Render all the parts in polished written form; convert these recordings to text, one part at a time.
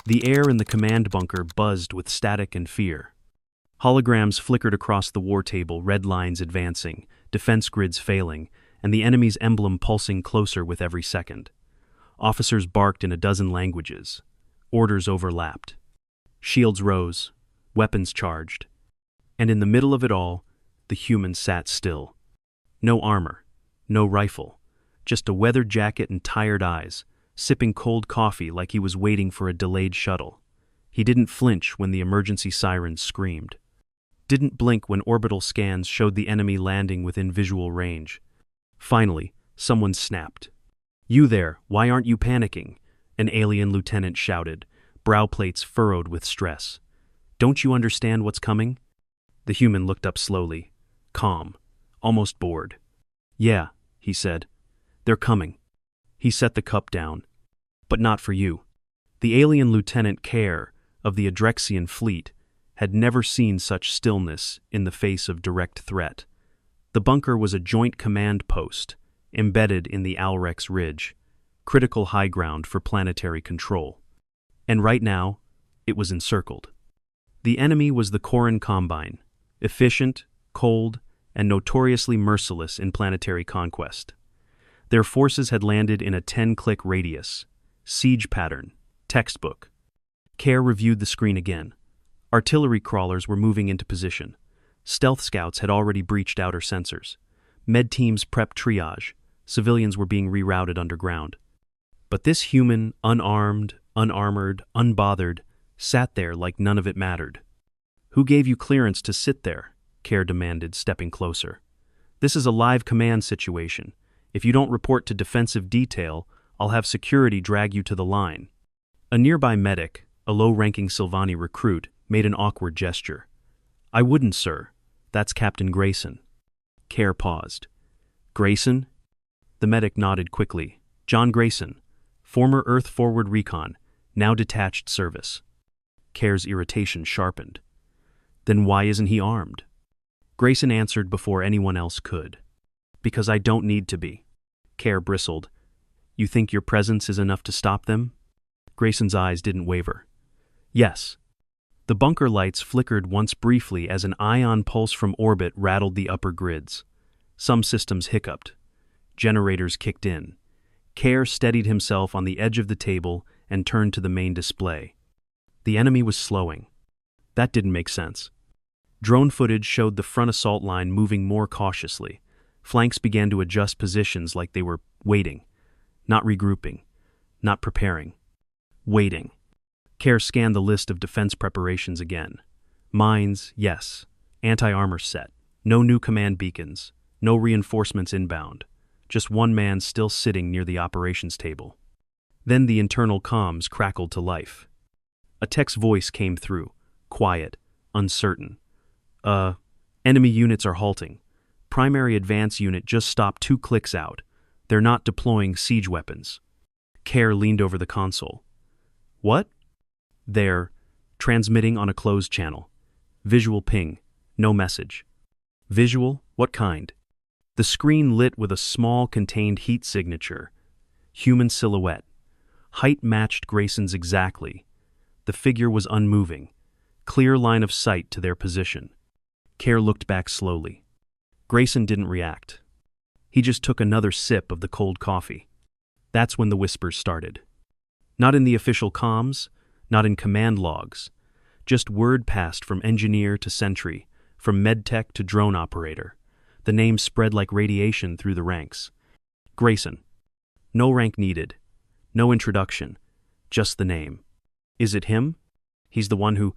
The air in the command bunker buzzed with static and fear. Holograms flickered across the war table, red lines advancing, defense grids failing, and the enemy's emblem pulsing closer with every second. Officers barked in a dozen languages. Orders overlapped. Shields rose, weapons charged. And in the middle of it all, the human sat still. No armor, no rifle, just a weathered jacket and tired eyes, sipping cold coffee like he was waiting for a delayed shuttle. He didn't flinch when the emergency sirens screamed. Didn't blink when orbital scans showed the enemy landing within visual range. Finally, someone snapped. "You there, why aren't you panicking?" An alien lieutenant shouted, brow plates furrowed with stress. "Don't you understand what's coming?" The human looked up slowly, calm, almost bored. "Yeah," he said. "They're coming." He set the cup down. "But not for you." The alien Lieutenant Care of the Adrexian fleet had never seen such stillness in the face of direct threat. The bunker was a joint command post, embedded in the Alrex Ridge, critical high ground for planetary control. And right now, it was encircled. The enemy was the Corin Combine, efficient, cold, and notoriously merciless in planetary conquest. Their forces had landed in a 10-click radius. Siege pattern. Textbook. Care reviewed the screen again. Artillery crawlers were moving into position. Stealth scouts had already breached outer sensors. Med teams prepped triage. Civilians were being rerouted underground. But this human, unarmed, unarmored, unbothered, sat there like none of it mattered. "Who gave you clearance to sit there?" Care demanded, stepping closer. "This is a live command situation. If you don't report to defensive detail, I'll have security drag you to the line." A nearby medic, a low-ranking Sylvani recruit, made an awkward gesture. "I wouldn't, sir. That's Captain Grayson." Care paused. "Grayson?" The medic nodded quickly. "John Grayson, former Earth Forward Recon, now detached service." Care's irritation sharpened. "Then why isn't he armed?" Grayson answered before anyone else could. "Because I don't need to be." Care bristled. "You think your presence is enough to stop them?" Grayson's eyes didn't waver. "Yes." The bunker lights flickered once briefly as an ion pulse from orbit rattled the upper grids. Some systems hiccuped. Generators kicked in. Care steadied himself on the edge of the table and turned to the main display. The enemy was slowing. That didn't make sense. Drone footage showed the front assault line moving more cautiously. Flanks began to adjust positions like they were waiting, not regrouping, not preparing. Waiting. Care scanned the list of defense preparations again. Mines, yes. Anti-armor set. No new command beacons. No reinforcements inbound. Just one man still sitting near the operations table. Then the internal comms crackled to life. A text voice came through, quiet, uncertain. Enemy units are halting. Primary advance unit just stopped 2 clicks out. They're not deploying siege weapons." Care leaned over the console. "What?" "They're transmitting on a closed channel. Visual ping, no message." "Visual? What kind?" The screen lit with a small contained heat signature. Human silhouette. Height matched Grayson's exactly. The figure was unmoving. Clear line of sight to their position. Care looked back slowly. Grayson didn't react. He just took another sip of the cold coffee. That's when the whispers started. Not in the official comms, not in command logs. Just word passed from engineer to sentry, from medtech to drone operator. The name spread like radiation through the ranks. Grayson. No rank needed. No introduction. Just the name. Is it him? He's the one who...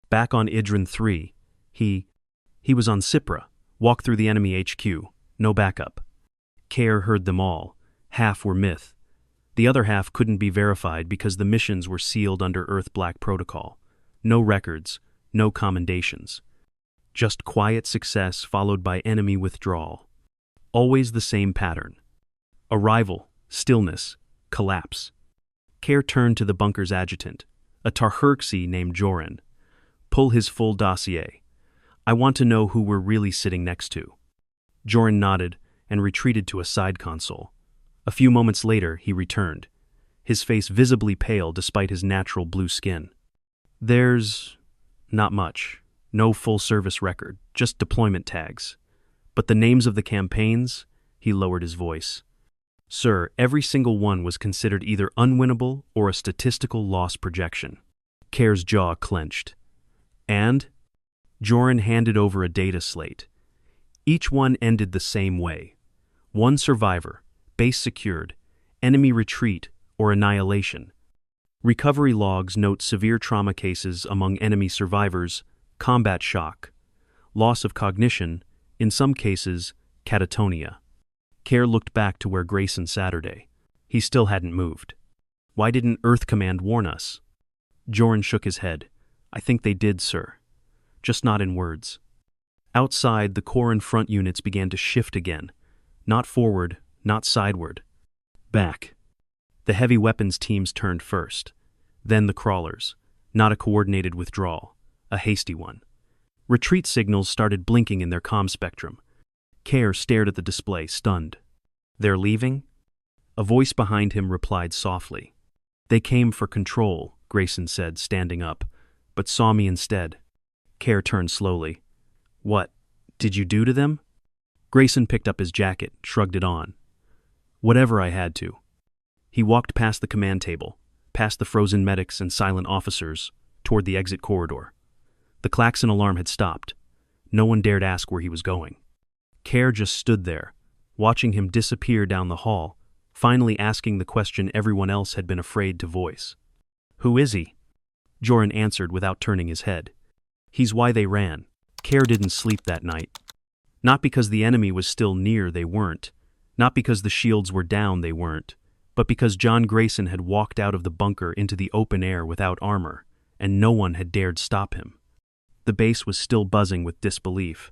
Back on Idrin 3, he was on Cypra, walked through the enemy HQ, no backup. Care heard them all. Half were myth. The other half couldn't be verified because the missions were sealed under Earth Black Protocol. No records, no commendations. Just quiet success followed by enemy withdrawal. Always the same pattern. Arrival, stillness, collapse. Care turned to the bunker's adjutant, a Tarhurksi named Joran. "Pull his full dossier. I want to know who we're really sitting next to." Joran nodded and retreated to a side console. A few moments later, he returned. his face visibly pale despite his natural blue skin. "There's not much. No full-service record, just deployment tags. But the names of the campaigns," he lowered his voice. "Sir, every single one was considered either unwinnable or a statistical loss projection." Kerr's jaw clenched. "And?" Joran handed over a data slate. Each one ended the same way. One survivor, base secured, enemy retreat, or annihilation. Recovery logs note severe trauma cases among enemy survivors, combat shock, loss of cognition, in some cases, catatonia. Kerr looked back to where Grayson Saturday. He still hadn't moved. "Why didn't Earth Command warn us?" Joran shook his head. "I think they did, sir. Just not in words." Outside, the core and front units began to shift again. Not forward, not sideward. Back. The heavy weapons teams turned first. Then the crawlers. Not a coordinated withdrawal. A hasty one. Retreat signals started blinking in their comm spectrum. Kerr stared at the display, stunned. "They're leaving?" A voice behind him replied softly. "They came for control," Grayson said, standing up, "but saw me instead." Kerr turned slowly. "What did you do to them?" Grayson picked up his jacket, shrugged it on. "Whatever I had to." He walked past the command table, past the frozen medics and silent officers, toward the exit corridor. The klaxon alarm had stopped. No one dared ask where he was going. Kerr just stood there, watching him disappear down the hall, finally asking the question everyone else had been afraid to voice. "Who is he?" Joran answered without turning his head. "He's why they ran." Kerr didn't sleep that night. Not because the enemy was still near, they weren't. Not because the shields were down, they weren't. But because John Grayson had walked out of the bunker into the open air without armor, and no one had dared stop him. The base was still buzzing with disbelief.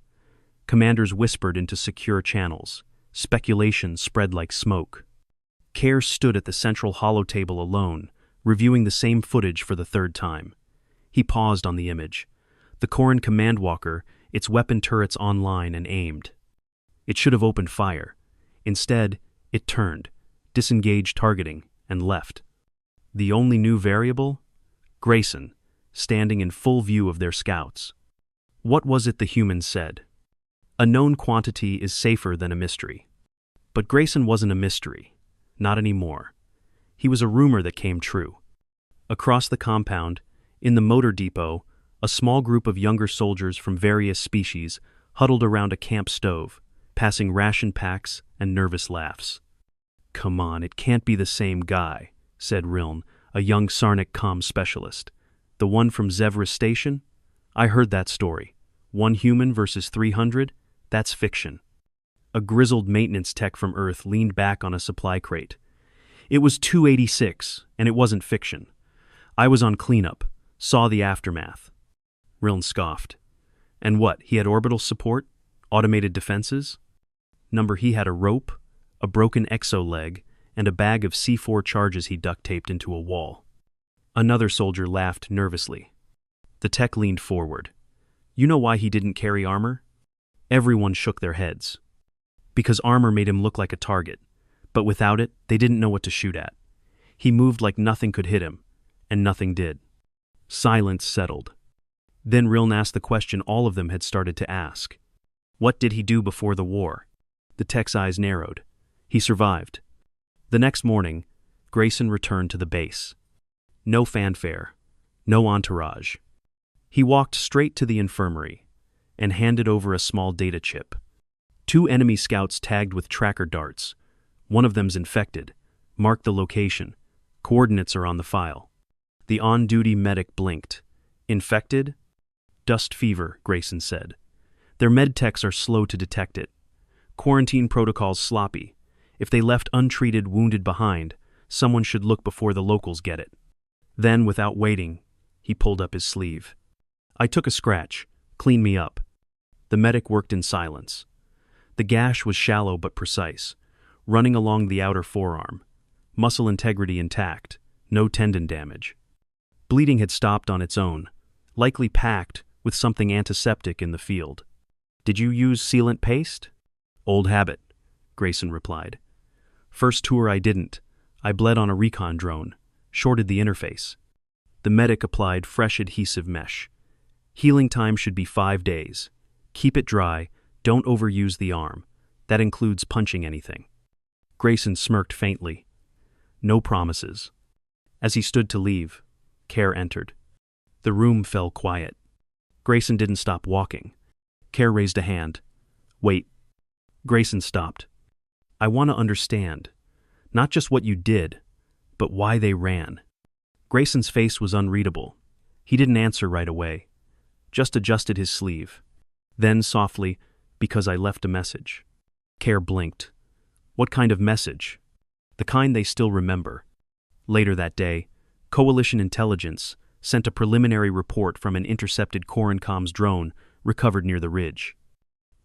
Commanders whispered into secure channels. Speculation spread like smoke. Kerr stood at the central holotable alone, reviewing the same footage for the third time. He paused on the image. The Corran command walker, its weapon turrets online, and aimed. It should have opened fire. Instead, it turned, disengaged targeting, and left. The only new variable? Grayson, standing in full view of their scouts. What was it the humans said? A known quantity is safer than a mystery. But Grayson wasn't a mystery. Not anymore. He was a rumor that came true. Across the compound, in the motor depot, a small group of younger soldiers from various species huddled around a camp stove, passing ration packs and nervous laughs. "Come on, it can't be the same guy," said Riln, a young Sarnik comm specialist. "The one from Zevra Station? I heard that story. 1 human versus 300? That's fiction." A grizzled maintenance tech from Earth leaned back on a supply crate. "It was 286, and it wasn't fiction. I was on cleanup, saw the aftermath." Riln scoffed. "And what, he had orbital support? Automated defenses?" He had a rope, a broken exo-leg, and a bag of C4 charges he duct-taped into a wall. Another soldier laughed nervously. The tech leaned forward. "You know why he didn't carry armor?" Everyone shook their heads. "Because armor made him look like a target, but without it, they didn't know what to shoot at. He moved like nothing could hit him, and nothing did." Silence settled. Then Riln asked the question all of them had started to ask. What did he do before the war? The tech's eyes narrowed. He survived. The next morning, Grayson returned to the base. No fanfare, no entourage. He walked straight to the infirmary and handed over a small data chip. 2 enemy scouts tagged with tracker darts. One of them's infected. Mark the location. Coordinates are on the file. The on-duty medic blinked. "Infected?" "Dust fever," Grayson said. "Their med techs are slow to detect it. Quarantine protocols sloppy. If they left untreated wounded behind, someone should look before the locals get it." Then, without waiting, he pulled up his sleeve. "I took a scratch. Clean me up." The medic worked in silence. The gash was shallow but precise, running along the outer forearm. Muscle integrity intact, no tendon damage. Bleeding had stopped on its own, likely packed with something antiseptic in the field. "Did you use sealant paste?" "Old habit," Grayson replied. "First tour I didn't. I bled on a recon drone, shorted the interface. The medic applied fresh adhesive mesh. Healing time should be 5 days. Keep it dry, don't overuse the arm. That includes punching anything. Grayson smirked faintly. No promises. As he stood to leave, Care entered. The room fell quiet. Grayson didn't stop walking. Care raised a hand. Wait. Grayson stopped. I want to understand. Not just what you did, but why they ran. Grayson's face was unreadable. He didn't answer right away. Just adjusted his sleeve. Then softly, because I left a message. Care blinked. What kind of message? The kind they still remember. Later that day, Coalition Intelligence sent a preliminary report from an intercepted Corencom's drone recovered near the ridge.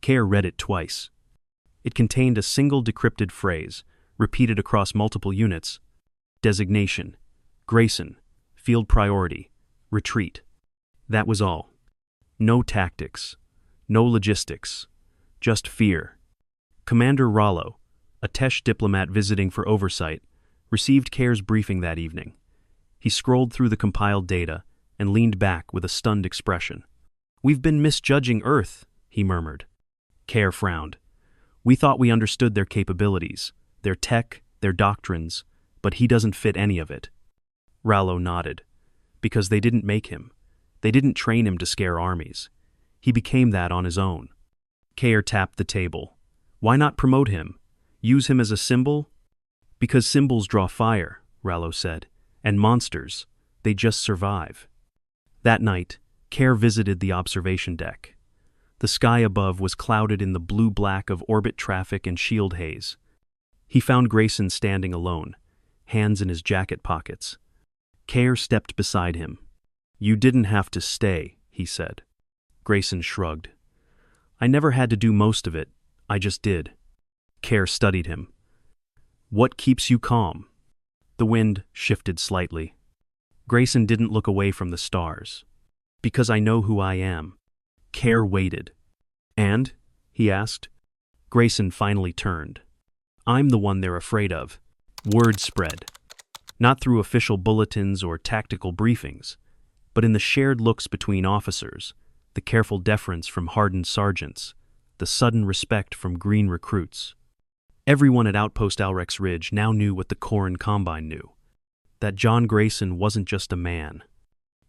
Care read it twice. It contained a single decrypted phrase, repeated across multiple units. Designation: Grayson, field priority, retreat. That was all. No tactics, no logistics, just fear. Commander Rollo, a Tesh diplomat visiting for oversight, received Care's briefing that evening. He scrolled through the compiled data and leaned back with a stunned expression. "We've been misjudging Earth," he murmured. Care frowned. "We thought we understood their capabilities, their tech, their doctrines, but he doesn't fit any of it." Rollo nodded. "Because they didn't make him. They didn't train him to scare armies. He became that on his own." Care tapped the table. "Why not promote him? Use him as a symbol?" "Because symbols draw fire," Rollo said. "And monsters, they just survive." That night, Care visited the observation deck. The sky above was clouded in the blue-black of orbit traffic and shield haze. He found Grayson standing alone, hands in his jacket pockets. Care stepped beside him. "You didn't have to stay," he said. Grayson shrugged. "I never had to do most of it, I just did." Care studied him. "What keeps you calm?" The wind shifted slightly. Grayson didn't look away from the stars. "Because I know who I am." Care waited. "And?" he asked. Grayson finally turned. "I'm the one they're afraid of." Word spread. Not through official bulletins or tactical briefings, but in the shared looks between officers, the careful deference from hardened sergeants, the sudden respect from green recruits. Everyone at Outpost Alrex Ridge now knew what the Coren Combine knew. That John Grayson wasn't just a man.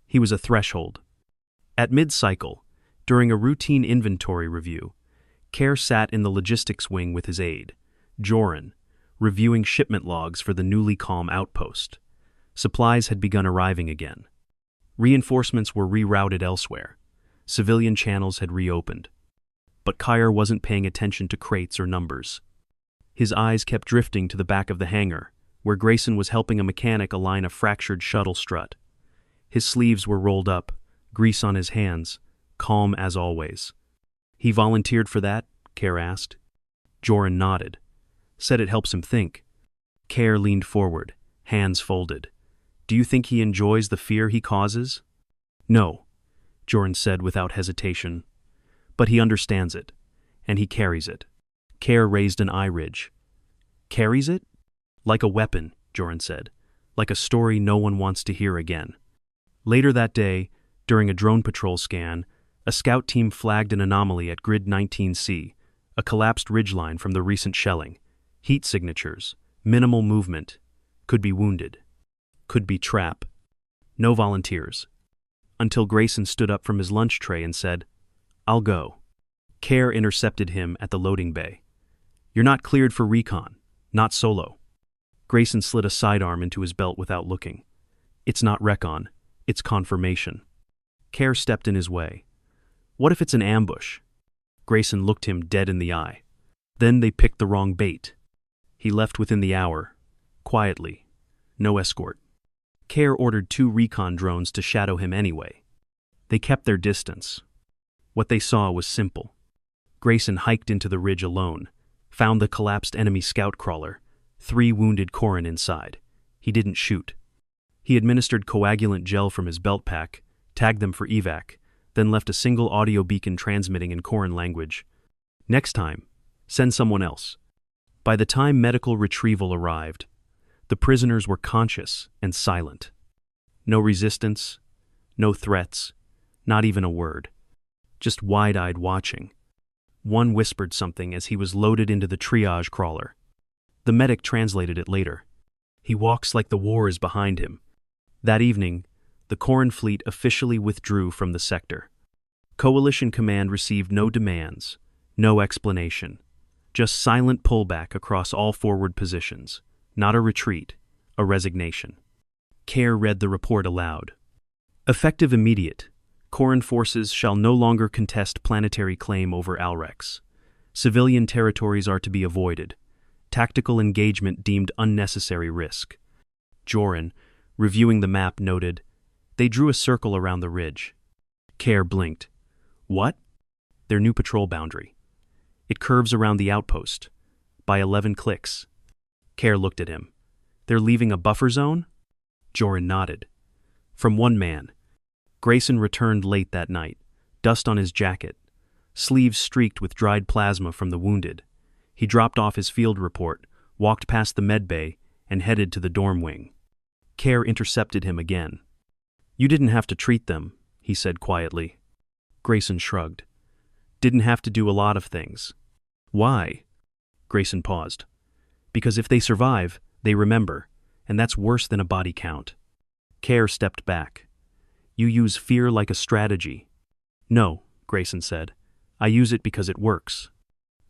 He was a threshold. At mid-cycle, during a routine inventory review, Care sat in the logistics wing with his aide, Joran, reviewing shipment logs for the newly calm outpost. Supplies had begun arriving again. Reinforcements were rerouted elsewhere. Civilian channels had reopened. But Kyer wasn't paying attention to crates or numbers. His eyes kept drifting to the back of the hangar, where Grayson was helping a mechanic align a fractured shuttle strut. His sleeves were rolled up, grease on his hands, calm as always. "He volunteered for that?" Care asked. Joran nodded. "Said it helps him think." Care leaned forward, hands folded. "Do you think he enjoys the fear he causes?" "No," Joran said without hesitation. "But he understands it, and he carries it." Care raised an eye ridge. "Carries it?" "Like a weapon," Joran said. "Like a story no one wants to hear again." Later that day, during a drone patrol scan, a scout team flagged an anomaly at Grid 19C, a collapsed ridgeline from the recent shelling. Heat signatures, minimal movement, could be wounded, could be trap. No volunteers. Until Grayson stood up from his lunch tray and said, "I'll go." Care intercepted him at the loading bay. "You're not cleared for recon, not solo." Grayson slid a sidearm into his belt without looking. "It's not recon, it's confirmation." Care stepped in his way. "What if it's an ambush?" Grayson looked him dead in the eye. "Then they picked the wrong bait." He left within the hour, quietly, no escort. Care ordered 2 recon drones to shadow him anyway. They kept their distance. What they saw was simple. Grayson hiked into the ridge alone, found the collapsed enemy scout crawler, 3 wounded Coren inside. He didn't shoot. He administered coagulant gel from his belt pack, tagged them for evac, then left a single audio beacon transmitting in Coren language. "Next time, send someone else." By the time medical retrieval arrived, The prisoners were conscious and silent. No resistance, no threats, not even a word. Just wide-eyed watching. One whispered something as he was loaded into the triage crawler. The medic translated it later. He walks like the war is behind him. That evening, the Corin fleet officially withdrew from the sector. Coalition Command received no demands, no explanation. Just silent pullback across all forward positions. Not a retreat, a resignation. Care read the report aloud. Effective immediate. Corin forces shall no longer contest planetary claim over Alrex. Civilian territories are to be avoided. Tactical engagement deemed unnecessary risk. Joran, reviewing the map, noted, they drew a circle around the ridge. Care blinked. What? Their new patrol boundary. It curves around the outpost. By 11 clicks. Care looked at him. They're leaving a buffer zone? Joran nodded. From one man. Grayson returned late that night, dust on his jacket, sleeves streaked with dried plasma from the wounded. He dropped off his field report, walked past the med bay, and headed to the dorm wing. Care intercepted him again. You didn't have to treat them, he said quietly. Grayson shrugged. Didn't have to do a lot of things. Why? Grayson paused. Because if they survive, they remember, and that's worse than a body count. Care stepped back. You use fear like a strategy. No, Grayson said. I use it because it works.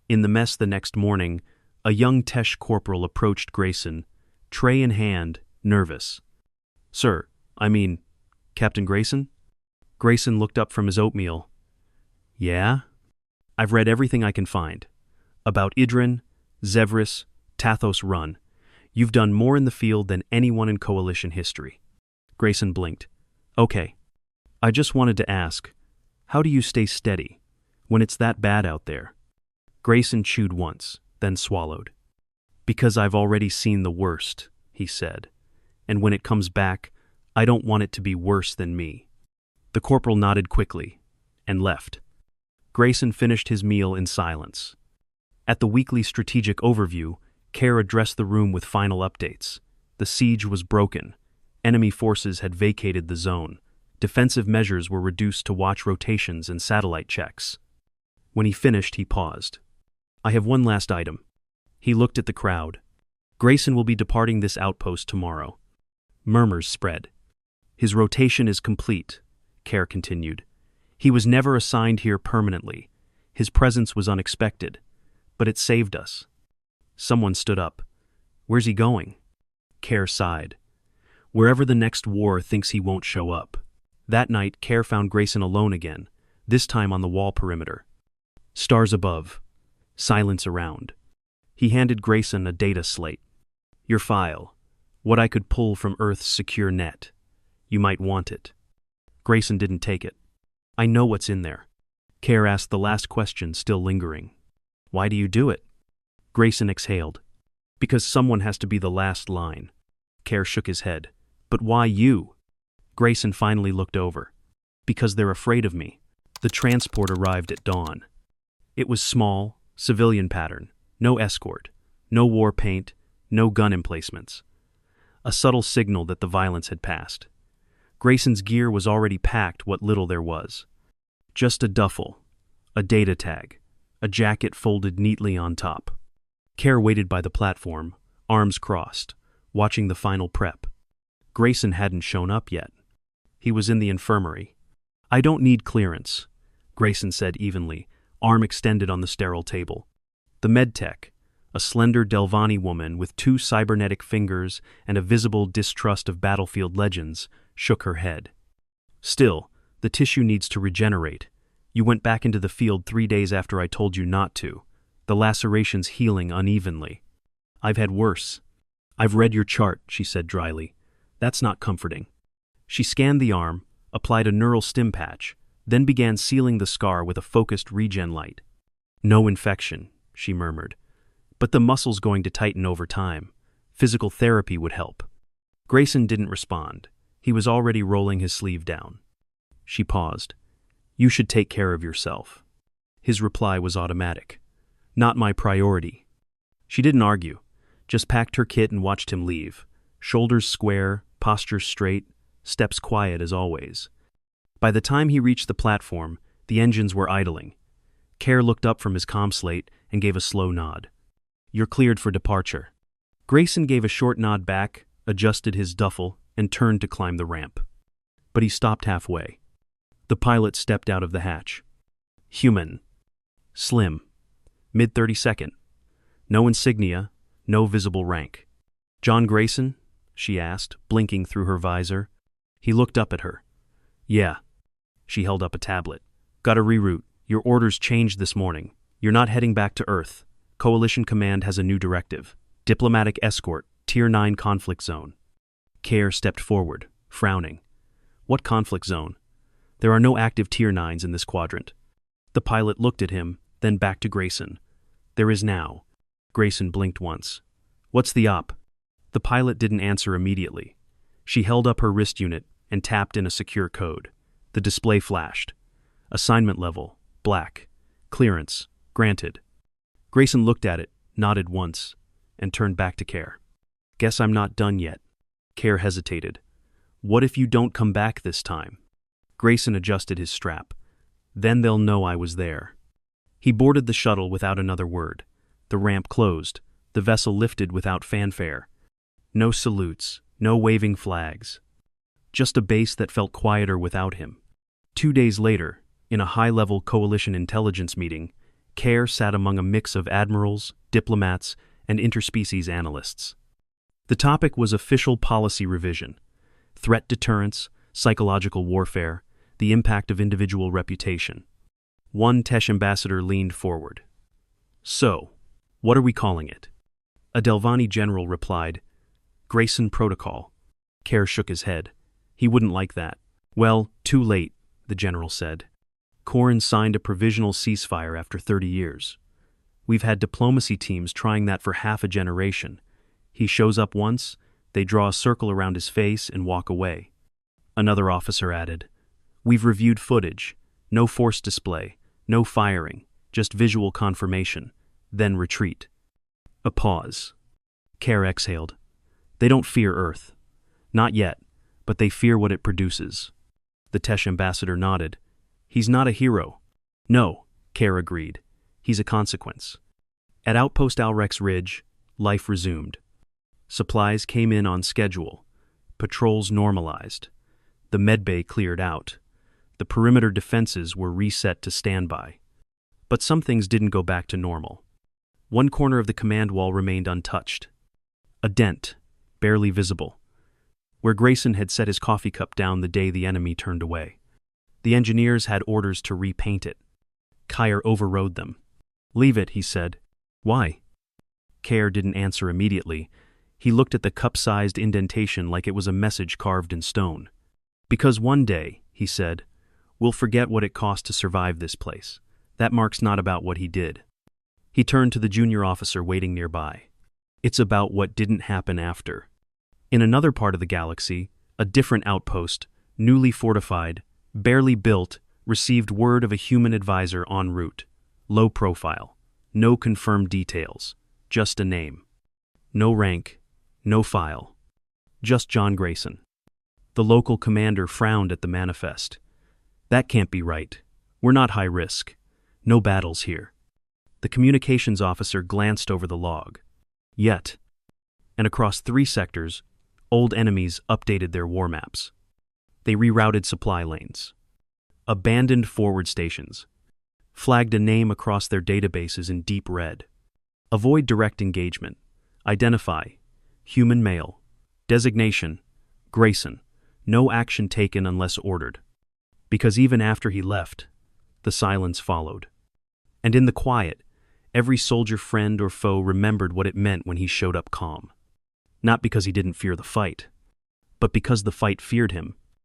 In the mess the next morning, a young Tesh corporal approached Grayson, tray in hand, nervous. Sir, Captain Grayson? Grayson looked up from his oatmeal. Yeah? I've read everything I can find. About Idrin, Zevris, Tathos Run. You've done more in the field than anyone in Coalition history. Grayson blinked. Okay. I just wanted to ask, how do you stay steady when it's that bad out there? Grayson chewed once, then swallowed. Because I've already seen the worst, he said. And when it comes back, I don't want it to be worse than me. The corporal nodded quickly and left. Grayson finished his meal in silence. At the weekly strategic overview, Care addressed the room with final updates. The siege was broken. Enemy forces had vacated the zone. Defensive measures were reduced to watch rotations and satellite checks. When he finished, he paused. I have one last item. He looked at the crowd. Grayson will be departing this outpost tomorrow. Murmurs spread. His rotation is complete, Care continued. He was never assigned here permanently. His presence was unexpected, but it saved us. Someone stood up. Where's he going? Care sighed. Wherever the next war thinks he won't show up. That night, Care found Grayson alone again, this time on the wall perimeter. Stars above. Silence around. He handed Grayson a data slate. Your file. What I could pull from Earth's secure net. You might want it. Grayson didn't take it. I know what's in there. Care asked the last question, still lingering. Why do you do it? Grayson exhaled. Because someone has to be the last line. Care shook his head. But why you? Grayson finally looked over. Because they're afraid of me. The transport arrived at dawn. It was small, civilian pattern, no escort, no war paint, no gun emplacements. A subtle signal that the violence had passed. Grayson's gear was already packed, what little there was. Just a duffel, a data tag, a jacket folded neatly on top. Care waited by the platform, arms crossed, watching the final prep. Grayson hadn't shown up yet. He was in the infirmary. I don't need clearance, Grayson said evenly, arm extended on the sterile table. The medtech, a slender Delvani woman with 2 cybernetic fingers and a visible distrust of battlefield legends, shook her head. Still, the tissue needs to regenerate. You went back into the field 3 days after I told you not to. The laceration's healing unevenly. I've had worse. I've read your chart, she said dryly. That's not comforting. She scanned the arm, applied a neural stim patch, then began sealing the scar with a focused regen light. No infection, she murmured. But the muscle's going to tighten over time. Physical therapy would help. Grayson didn't respond. He was already rolling his sleeve down. She paused. You should take care of yourself. His reply was automatic. Not my priority. She didn't argue, just packed her kit and watched him leave. Shoulders square, posture straight, steps quiet as always. By the time he reached the platform, the engines were idling. Kerr looked up from his comm slate and gave a slow nod. "You're cleared for departure." Grayson gave a short nod back, adjusted his duffel, and turned to climb the ramp. But he stopped halfway. The pilot stepped out of the hatch. Human. Slim. Mid-32nd. No insignia, no visible rank. "John Grayson?" she asked, blinking through her visor. He looked up at her. "Yeah." She held up a tablet. "Got a reroute. Your orders changed this morning. You're not heading back to Earth. Coalition Command has a new directive. Diplomatic escort, Tier 9 conflict zone." Kerr stepped forward, frowning. "What conflict zone? There are no active Tier 9s in this quadrant." The pilot looked at him, then back to Grayson. "There is now." Grayson blinked once. "What's the op?" The pilot didn't answer immediately. She held up her wrist unit and tapped in a secure code. The display flashed. Assignment level, black. Clearance, granted. Grayson looked at it, nodded once, and turned back to Kerr. "Guess I'm not done yet." Kerr hesitated. "What if you don't come back this time?" Grayson adjusted his strap. "Then they'll know I was there." He boarded the shuttle without another word. The ramp closed. The vessel lifted without fanfare. No salutes, no waving flags. Just a base that felt quieter without him. 2 days later, in a high-level coalition intelligence meeting, Kerr sat among a mix of admirals, diplomats, and interspecies analysts. The topic was official policy revision, threat deterrence, psychological warfare, the impact of individual reputation. One Tesh ambassador leaned forward. "So, what are we calling it?" A Delvani general replied, "Grayson Protocol." Kerr shook his head. He wouldn't like that. "Well, too late," the general said. "Corin signed a provisional ceasefire after 30 years. We've had diplomacy teams trying that for half a generation. He shows up once, they draw a circle around his face and walk away." Another officer added, "We've reviewed footage. No force display, no firing, just visual confirmation, then retreat." A pause. Kerr exhaled. "They don't fear Earth. Not yet, but they fear what it produces." The Tesh ambassador nodded. "He's not a hero." "No," Kerr agreed. "He's a consequence." At Outpost Alrex Ridge, life resumed. Supplies came in on schedule. Patrols normalized. The medbay cleared out. The perimeter defenses were reset to standby. But some things didn't go back to normal. One corner of the command wall remained untouched. A dent, barely visible, where Grayson had set his coffee cup down the day the enemy turned away. The engineers had orders to repaint it. Kyer overrode them. "Leave it," he said. "Why?" Kerr didn't answer immediately. He looked at the cup-sized indentation like it was a message carved in stone. "Because one day," he said, "we'll forget what it cost to survive this place. That mark's not about what he did." He turned to the junior officer waiting nearby. "It's about what didn't happen after." In another part of the galaxy, a different outpost, newly fortified, barely built, received word of a human advisor en route. Low profile. No confirmed details. Just a name. No rank. No file. Just John Grayson. The local commander frowned at the manifest. "That can't be right. We're not high risk. No battles here." The communications officer glanced over the log. "Yet." And across 3 sectors, old enemies updated their war maps. They rerouted supply lanes. Abandoned forward stations. Flagged a name across their databases in deep red. Avoid direct engagement. Identify. Human male. Designation. Grayson. No action taken unless ordered. Because even after he left, the silence followed. And in the quiet, every soldier friend or foe remembered what it meant when he showed up calm. Not because he didn't fear the fight, but because the fight feared him.